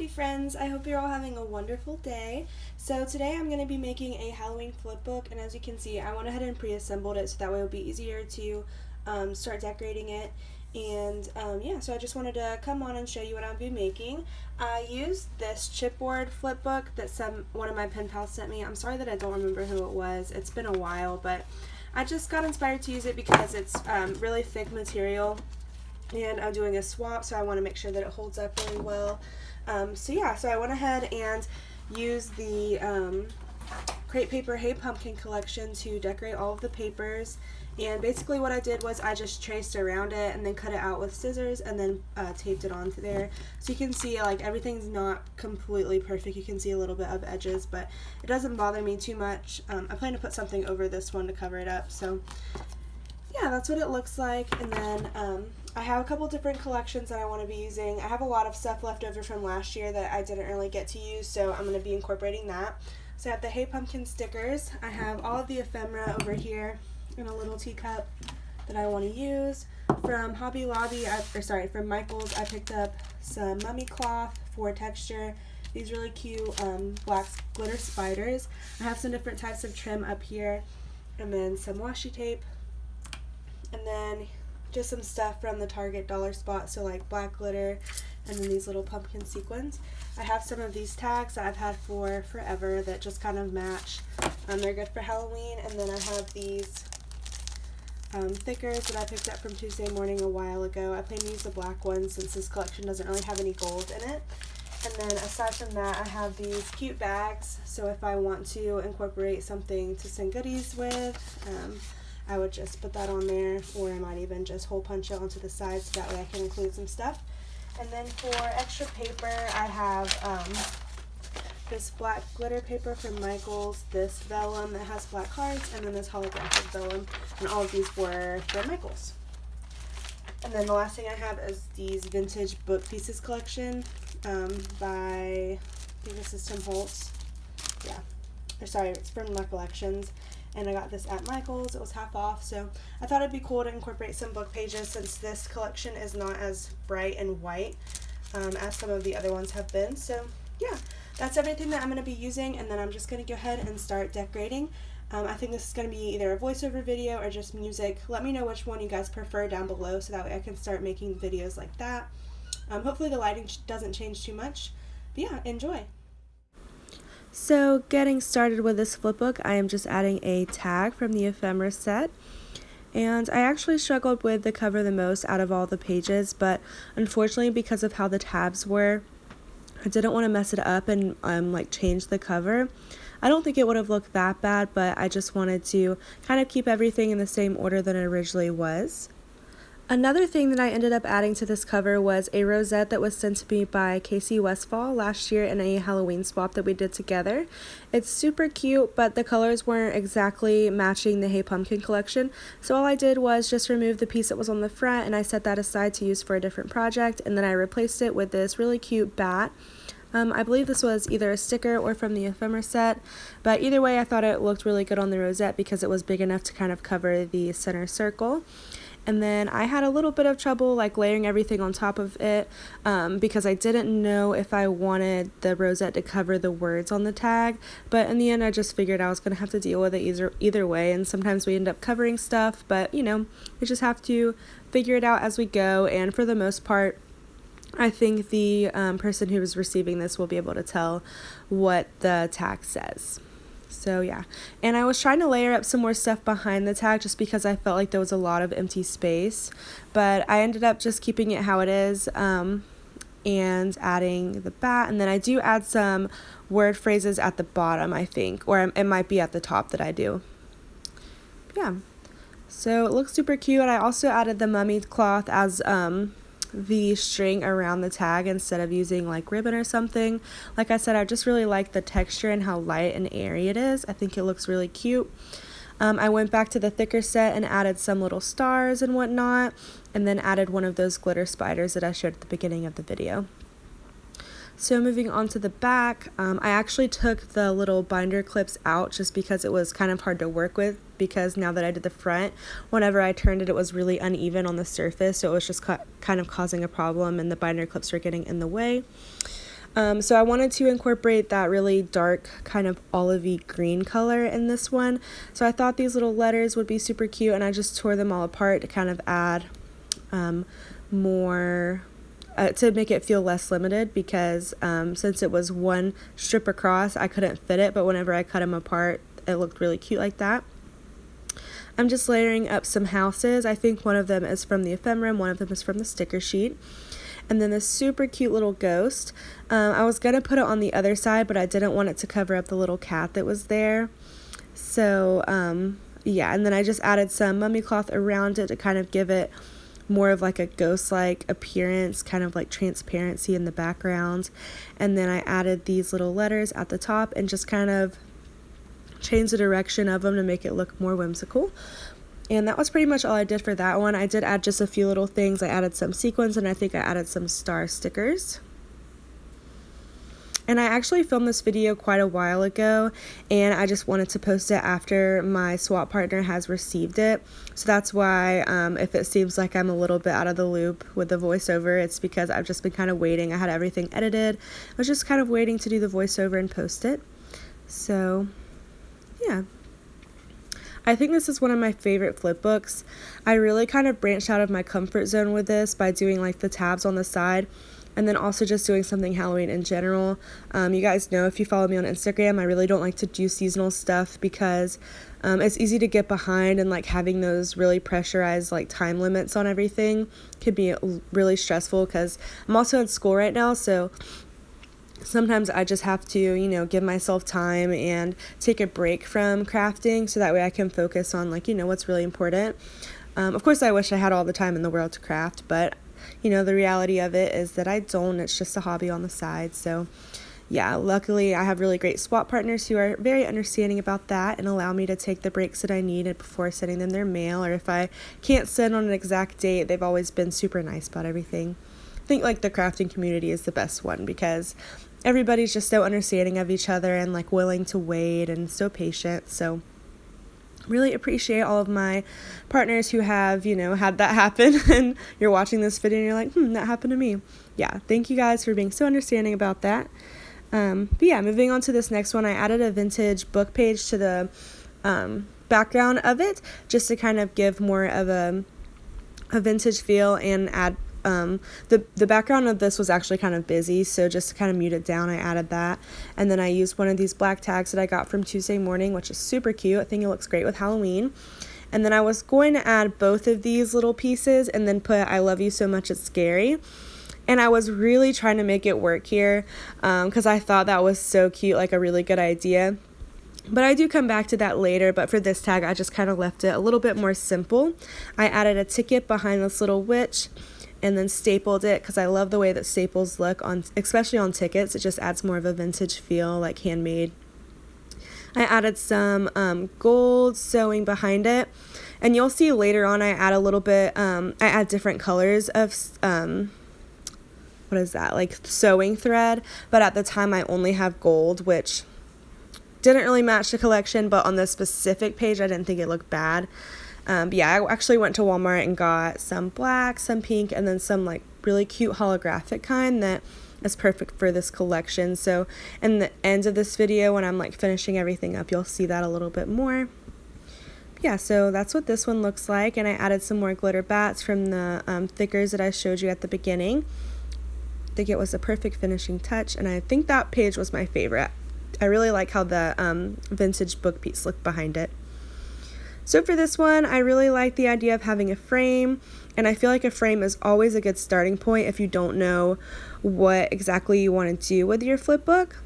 crafty friends. I hope you're all having a wonderful day. So today I'm going to be making a Halloween flipbook, and as you can see I went ahead and pre-assembled it so that way it will be easier to start decorating it. And yeah, so I just wanted to come on and show you what I'll be making. I used this chipboard flipbook that one of my pen pals sent me. I'm sorry that I don't remember who it was. It's been a while, but I just got inspired to use it because it's really thick material. And I'm doing a swap, so I want to make sure that it holds up really well. So I went ahead and used the Crate Paper Hey Pumpkin collection to decorate all of the papers. And basically what I did was I just traced around it and then cut it out with scissors and then taped it onto there. So you can see like everything's not completely perfect. You can see a little bit of edges, but it doesn't bother me too much. I plan to put something over this one to cover it up. So yeah, that's what it looks like. And then I have a couple different collections that I want to be using. I have a lot of stuff left over from last year that I didn't really get to use, so I'm going to be incorporating that. So I have the Hey Pumpkin stickers. I have all of the ephemera over here in a little teacup that I want to use. From Hobby Lobby, from Michael's, I picked up some mummy cloth for texture. These really cute black glitter spiders. I have some different types of trim up here, and then some washi tape, and then just some stuff from the Target dollar spot, so like black glitter and then these little pumpkin sequins. I have some of these tags that I've had for forever that just kind of match. They're good for Halloween. And then I have these thickers that I picked up from Tuesday Morning a while ago. I plan to use the black ones since this collection doesn't really have any gold in it. And then aside from that, I have these cute bags, so if I want to incorporate something to send goodies with, I would just put that on there, or I might even just hole punch it onto the side so that way I can include some stuff. And then for extra paper, I have this black glitter paper from Michael's, this vellum that has black hearts, and then this holographic vellum, and all of these were from Michael's. And then the last thing I have is these vintage book pieces collection by, I think this is Tim Holtz. Yeah, or sorry, it's from Recollections. And I got this at Michael's. It was half off, so I thought it'd be cool to incorporate some book pages since this collection is not as bright and white as some of the other ones have been. So yeah, that's everything that I'm going to be using, and then I'm just going to go ahead and start decorating. I think this is going to be either a voiceover video or just music. Let me know which one you guys prefer down below so that way I can start making videos like that. Hopefully the lighting doesn't change too much, but yeah, enjoy. So getting started with this flipbook, I am just adding a tag from the ephemera set. And I actually struggled with the cover the most out of all the pages, but unfortunately because of how the tabs were, I didn't want to mess it up and like change the cover. I don't think it would have looked that bad, but I just wanted to kind of keep everything in the same order than it originally was. Another thing that I ended up adding to this cover was a rosette that was sent to me by Casey Westfall last year in a Halloween swap that we did together. It's super cute, but the colors weren't exactly matching the Hey Pumpkin collection, so all I did was just remove the piece that was on the front and I set that aside to use for a different project, and then I replaced it with this really cute bat. I believe this was either a sticker or from the ephemera set, but either way I thought it looked really good on the rosette because it was big enough to kind of cover the center circle. And then I had a little bit of trouble like layering everything on top of it because I didn't know if I wanted the rosette to cover the words on the tag, but in the end I just figured I was going to have to deal with it either way, and sometimes we end up covering stuff, but you know, we just have to figure it out as we go. And for the most part, I think the person who is receiving this will be able to tell what the tag says. So yeah, and I was trying to layer up some more stuff behind the tag just because I felt like there was a lot of empty space, but I ended up just keeping it how it is and adding the bat, and then I do add some word phrases at the bottom, I think, or it might be at the top that I do. Yeah, so it looks super cute. I also added the mummy cloth as the string around the tag instead of using like ribbon or something. Like I said, I just really like the texture and how light and airy it is. I think it looks really cute. I went back to the thicker set and added some little stars and whatnot, and then added one of those glitter spiders that I showed at the beginning of the video. So moving on to the back, I actually took the little binder clips out just because it was kind of hard to work with, because now that I did the front, whenever I turned it, it was really uneven on the surface, so it was just kind of causing a problem and the binder clips were getting in the way. So I wanted to incorporate that really dark kind of olivey green color in this one. So I thought these little letters would be super cute, and I just tore them all apart to kind of add more to make it feel less limited, because since it was one strip across, I couldn't fit it, but whenever I cut them apart, it looked really cute like that. I'm just layering up some houses. I think one of them is from the ephemera, one of them is from the sticker sheet. And then this super cute little ghost. I was going to put it on the other side, but I didn't want it to cover up the little cat that was there. So, yeah, and then I just added some mummy cloth around it to kind of give it more of like a ghost-like appearance, kind of like transparency in the background. And then I added these little letters at the top and just kind of changed the direction of them to make it look more whimsical. And that was pretty much all I did for that one. I did add just a few little things. I added some sequins, and I think I added some star stickers. And I actually filmed this video quite a while ago, and I just wanted to post it after my swap partner has received it. So that's why if it seems like I'm a little bit out of the loop with the voiceover, it's because I've just been kind of waiting. I had everything edited. I was just kind of waiting to do the voiceover and post it. So, yeah. I think this is one of my favorite flip books. I really kind of branched out of my comfort zone with this by doing like the tabs on the side, and then also just doing something Halloween in general. You guys know, if you follow me on Instagram, I really don't like to do seasonal stuff because it's easy to get behind, and like having those really pressurized like time limits on everything could be really stressful, because I'm also in school right now, so sometimes I just have to, you know, give myself time and take a break from crafting so that way I can focus on, like, you know, what's really important. Of course, I wish I had all the time in the world to craft, but, you know, the reality of it is that I don't. It's just a hobby on the side. So, yeah, luckily I have really great swap partners who are very understanding about that and allow me to take the breaks that I needed before sending them their mail, or if I can't send on an exact date, they've always been super nice about everything. I think, like, the crafting community is the best one because everybody's just so understanding of each other and like willing to wait and so patient. So really appreciate all of my partners who have, you know, had that happen and you're watching this video and you're like, that happened to me. Yeah, thank you guys for being so understanding about that. But yeah, moving on to this next one, I added a vintage book page to the background of it just to kind of give more of a vintage feel and add the background of this was actually kind of busy, so just to kind of mute it down, I added that. And then I used one of these black tags that I got from Tuesday Morning, which is super cute. I think it looks great with Halloween. And then I was going to add both of these little pieces and then put "I love you so much it's scary." And I was really trying to make it work here because I thought that was so cute, like a really good idea. But I do come back to that later, but for this tag, I just kind of left it a little bit more simple. I added a ticket behind this little witch and then stapled it because I love the way that staples look, on, especially on tickets. It just adds more of a vintage feel, like handmade. I added some gold sewing behind it, and you'll see later on I add a little bit, I add different colors of, what is that, like sewing thread, but at the time I only have gold, which didn't really match the collection, but on this specific page I didn't think it looked bad. But yeah, I actually went to Walmart and got some black, some pink, and then some like really cute holographic kind that is perfect for this collection. So in the end of this video, when I'm like finishing everything up, you'll see that a little bit more. Yeah, so that's what this one looks like, and I added some more glitter bats from the thickers that I showed you at the beginning. I think it was a perfect finishing touch, and I think that page was my favorite. I really like how the vintage book piece looked behind it. So for this one, I really like the idea of having a frame, and I feel like a frame is always a good starting point if you don't know what exactly you want to do with your flip book.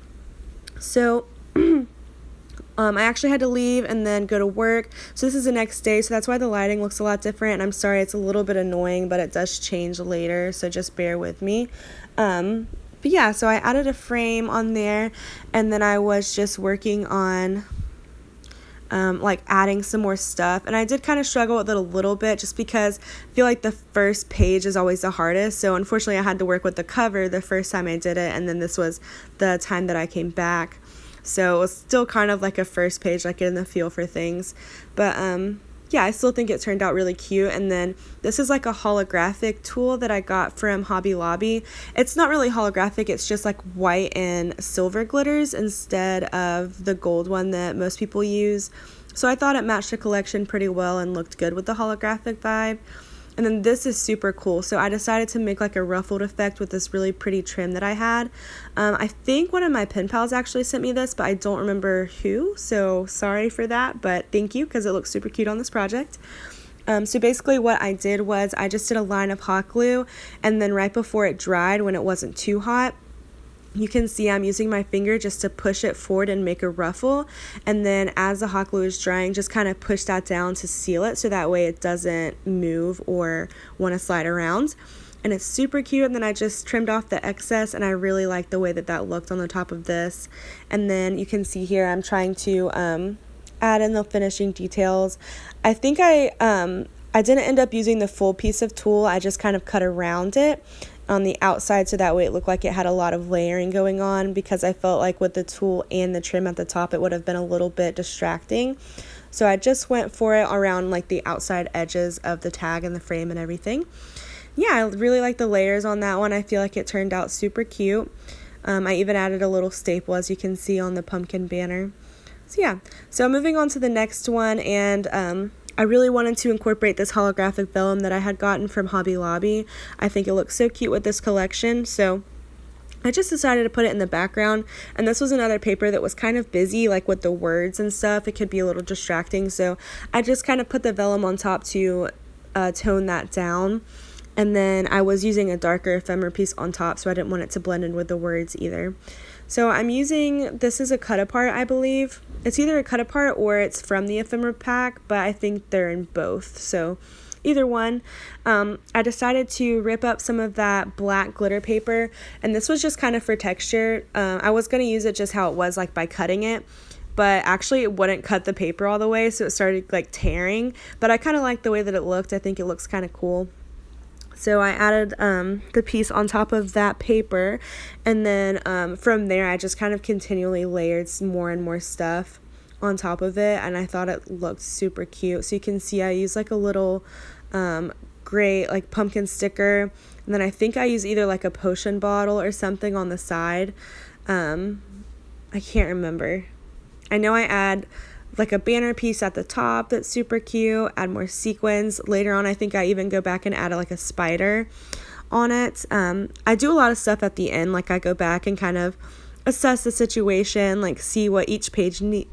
So I actually had to leave and then go to work. So this is the next day, so that's why the lighting looks a lot different. And I'm sorry, it's a little bit annoying, but it does change later, so just bear with me. But yeah, so I added a frame on there, and then I was just working on like adding some more stuff, and I did kind of struggle with it a little bit just because I feel like the first page is always the hardest. So unfortunately I had to work with the cover the first time I did it, and then this was the time that I came back, so it was still kind of like a first page, like getting the feel for things. But yeah, I still think it turned out really cute. And then this is like a holographic tool that I got from Hobby Lobby. It's not really holographic, it's just like white and silver glitters instead of the gold one that most people use. So I thought it matched the collection pretty well and looked good with the holographic vibe. And then this is super cool. So I decided to make like a ruffled effect with this really pretty trim that I had. I think one of my pen pals actually sent me this, but I don't remember who. So sorry for that, but thank you because it looks super cute on this project. So basically what I did was I just did a line of hot glue, and then right before it dried, when it wasn't too hot, you can see I'm using my finger just to push it forward and make a ruffle, and then as the hot glue is drying, just kind of push that down to seal it so that way it doesn't move or want to slide around. And it's super cute. And then I just trimmed off the excess, and I really like the way that that looked on the top of this. And then you can see here I'm trying to add in the finishing details. I think I didn't end up using the full piece of tulle. I just kind of cut around it on the outside so that way it looked like it had a lot of layering going on, because I felt like with the tulle and the trim at the top it would have been a little bit distracting. So I just went for it around like the outside edges of the tag and the frame and everything. Yeah, I really like the layers on that one. I feel like it turned out super cute. I even added a little staple, as you can see, on the pumpkin banner. So yeah, so moving on to the next one, and I really wanted to incorporate this holographic vellum that I had gotten from Hobby Lobby. I think it looks so cute with this collection, so I just decided to put it in the background. And this was another paper that was kind of busy, like with the words and stuff. It could be a little distracting, so I just kind of put the vellum on top to tone that down. And then I was using a darker ephemera piece on top, so I didn't want it to blend in with the words either. So I'm using, this is a cut apart, I believe. It's either a cut apart or it's from the ephemera pack, but I think they're in both. So either one. I decided to rip up some of that black glitter paper, and this was just kind of for texture. I was going to use it just how it was, like by cutting it, but actually it wouldn't cut the paper all the way, so it started like tearing. But I kind of like the way that it looked. I think it looks kind of cool. So I added the piece on top of that paper, and then from there I just kind of continually layered more and more stuff on top of it, and I thought it looked super cute. So you can see I used like a little gray like pumpkin sticker, and then I think I use either like a potion bottle or something on the side. I can't remember. I know I add like a banner piece at the top that's super cute, add more sequins. Later on I think I even go back and add like a spider on it. I do a lot of stuff at the end, like I go back and kind of assess the situation, like see what each page needs,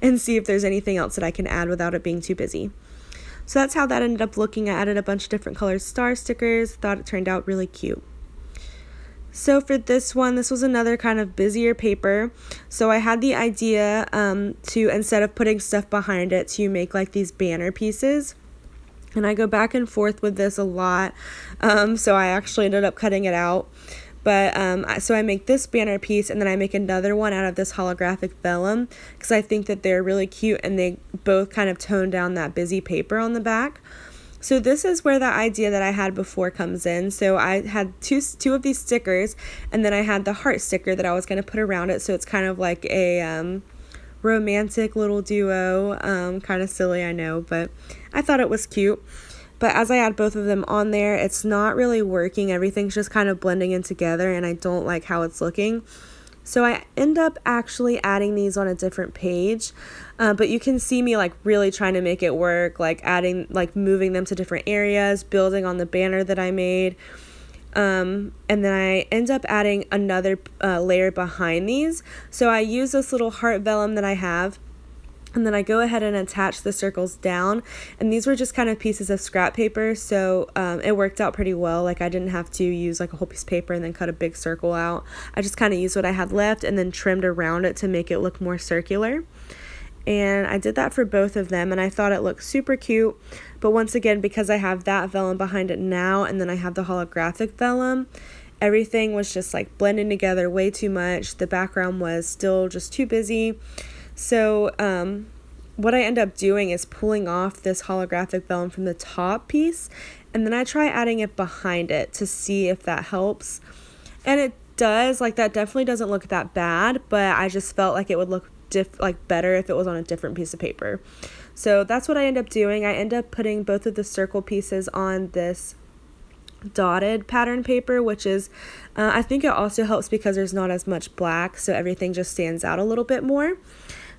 and see if there's anything else that I can add without it being too busy. So that's how that ended up looking. I added a bunch of different colored star stickers, thought it turned out really cute. So for this one, this was another kind of busier paper. So I had the idea to, instead of putting stuff behind it, to make like these banner pieces. And I go back and forth with this a lot. So I actually ended up cutting it out. But so I make this banner piece, and then I make another one out of this holographic vellum, because I think that they're really cute and they both kind of tone down that busy paper on the back. So this is where the idea that I had before comes in. So I had two of these stickers, and then I had the heart sticker that I was going to put around it. So it's kind of like a romantic little duo. Kind of silly, I know, but I thought it was cute. But as I add both of them on there, it's not really working. Everything's just kind of blending in together, and I don't like how it's looking. So I end up actually adding these on a different page, but you can see me like really trying to make it work, like adding, like moving them to different areas, building on the banner that I made. And then I end up adding another layer behind these. So I use this little heart vellum that I have, and then I go ahead and attach the circles down, and these were just kind of pieces of scrap paper, so it worked out pretty well. Like I didn't have to use like a whole piece of paper and then cut a big circle out. I just kind of used what I had left and then trimmed around it to make it look more circular. And I did that for both of them, and I thought it looked super cute. But once again, because I have that vellum behind it now, and then I have the holographic vellum, everything was just like blending together way too much. The background was still just too busy. So what I end up doing is pulling off this holographic vellum from the top piece, and then I try adding it behind it to see if that helps. And it does. Like that definitely doesn't look that bad, but I just felt like it would look better if it was on a different piece of paper. So that's what I end up doing. I end up putting both of the circle pieces on this dotted pattern paper, which is I think it also helps because there's not as much black, so everything just stands out a little bit more.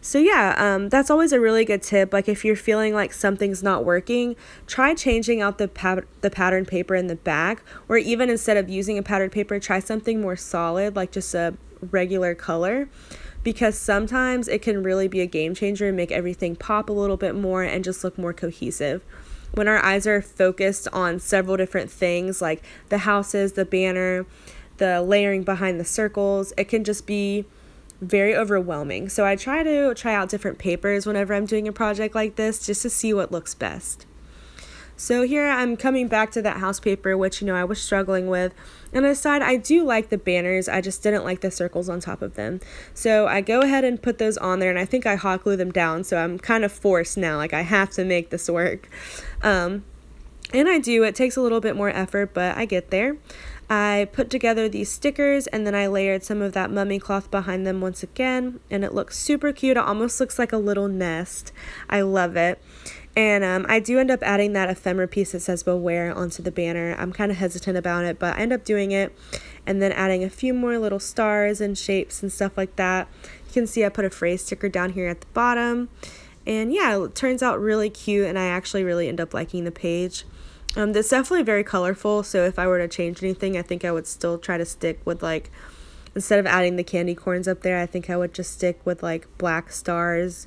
So yeah, that's always a really good tip. Like if you're feeling like something's not working, try changing out the pattern paper in the back, or even instead of using a patterned paper, try something more solid, like just a regular color, because sometimes it can really be a game changer and make everything pop a little bit more and just look more cohesive. When our eyes are focused on several different things, like the houses, the banner, the layering behind the circles, it can just be very overwhelming. So I try out different papers whenever I'm doing a project like this, just to see what looks best. So here I'm coming back to that house paper, which, I was struggling with. And I decided I do like the banners, I just didn't like the circles on top of them. So I go ahead and put those on there, and I think I hot glue them down, so I'm kind of forced now, like I have to make this work. And I do, it takes a little bit more effort, but I get there. I put together these stickers, and then I layered some of that mummy cloth behind them once again, and it looks super cute. It almost looks like a little nest. I love it. And I do end up adding that ephemera piece that says beware onto the banner. I'm kind of hesitant about it, but I end up doing it, and then adding a few more little stars and shapes and stuff like that. You can see I put a phrase sticker down here at the bottom, and yeah, it turns out really cute, and I actually really end up liking the page. It's definitely very colorful, so if I were to change anything, I think I would still try to stick with, like, instead of adding the candy corns up there, I think I would just stick with like black stars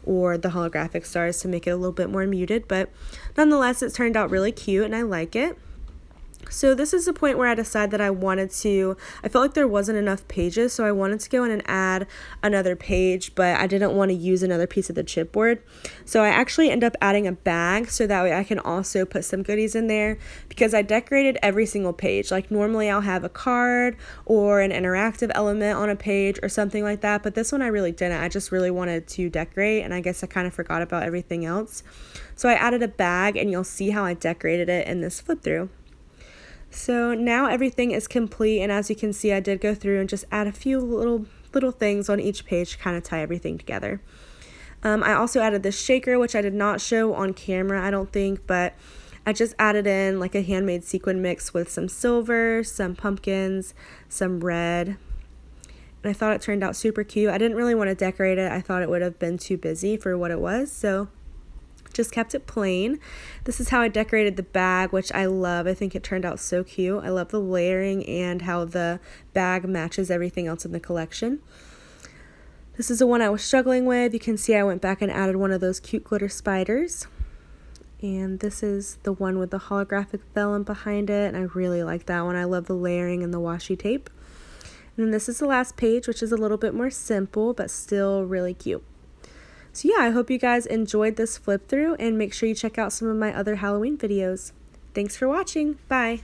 or the holographic stars to make it a little bit more muted. But nonetheless, it turned out really cute and I like it. So this is the point where I decided that I felt like there wasn't enough pages, so I wanted to go in and add another page, but I didn't want to use another piece of the chipboard. So I actually end up adding a bag, so that way I can also put some goodies in there, because I decorated every single page. Like normally I'll have a card or an interactive element on a page or something like that, but this one I really didn't. I just really wanted to decorate, and I guess I kind of forgot about everything else. So I added a bag, and you'll see how I decorated it in this flip through. So now everything is complete, and as you can see, I did go through and just add a few little things on each page to kind of tie everything together. I also added this shaker, which I did not show on camera, I don't think, but I just added in like a handmade sequin mix with some silver, some pumpkins, some red, and I thought it turned out super cute. I didn't really want to decorate it. I thought it would have been too busy for what it was, so just kept it plain. This is how I decorated the bag, which I love. I think it turned out so cute. I love the layering and how the bag matches everything else in the collection. This is the one I was struggling with. You can see I went back and added one of those cute glitter spiders. And this is the one with the holographic vellum behind it, and I really like that one. I love the layering and the washi tape. And then this is the last page, which is a little bit more simple, but still really cute. So yeah, I hope you guys enjoyed this flip through, and make sure you check out some of my other Halloween videos. Thanks for watching. Bye.